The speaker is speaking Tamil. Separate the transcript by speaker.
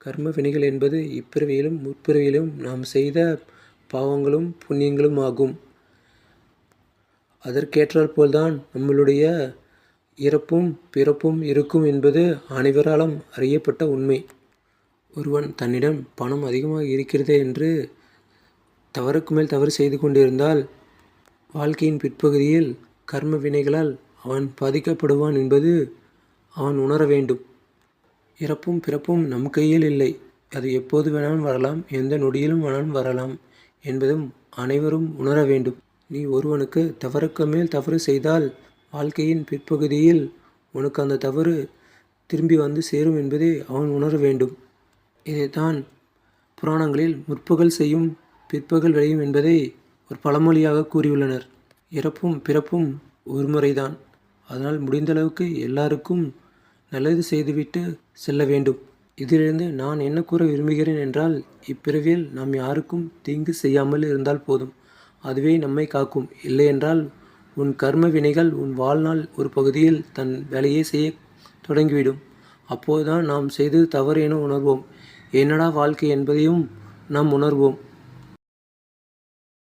Speaker 1: கர்ம வினைகள் என்பது இப்பிறவியிலும் முற்பிறவியிலும் நாம் செய்த பாவங்களும் புண்ணியங்களும் ஆகும். அதற்கேற்றாற்போல்தான் நம்மளுடைய இறப்பும் பிறப்பும் இருக்கும் என்பது அனைவராலும் அறியப்பட்ட உண்மை. ஒருவன் தன்னிடம் பணம் அதிகமாக இருக்கிறது என்று தவறுக்கு மேல் தவறு செய்து கொண்டிருந்தால் வாழ்க்கையின் பிற்பகுதியில் கர்ம வினைகளால் அவன் பாதிக்கப்படுவான் என்பது அவன் உணர வேண்டும். இறப்பும் பிறப்பும் நம் கையில் இல்லை. அது எப்போது வேணாலும் வரலாம், எந்த நொடியிலும் வேணாலும் வரலாம் என்பதும் அனைவரும் உணர வேண்டும். நீ ஒருவனுக்கு தவறுக்கு மேல் தவறு செய்தால் வாழ்க்கையின் பிற்பகுதியில் உனக்கு அந்த தவறு திரும்பி வந்து சேரும் என்பதை அவன் உணர வேண்டும். இதைத்தான் புராணங்களில் முற்பகல் செய்யும் பிற்பகல் விளையும் என்பதை ஒரு பழமொழியாக கூறியுள்ளனர். இறப்பும் பிறப்பும் ஒரு முறைதான். அதனால் முடிந்தளவுக்கு எல்லாருக்கும் நல்லது செய்துவிட்டு செல்ல வேண்டும். இதிலிருந்து நான் என்ன கூற விரும்புகிறேன் என்றால், இப்பிறவியில் நாம் யாருக்கும் தீங்கு செய்யாமல் இருந்தால் போதும். அதுவே நம்மை காக்கும். இல்லையென்றால் உன் கர்ம வினைகள் உன் வாழ்நாள் ஒரு பகுதியில் தன் வேலையை செய்ய தொடங்கிவிடும். அப்போதுதான் நாம் செய்தது தவறு என உணர்வோம். என்னடா வாழ்க்கை என்பதையும் நாம் உணர்வோம்.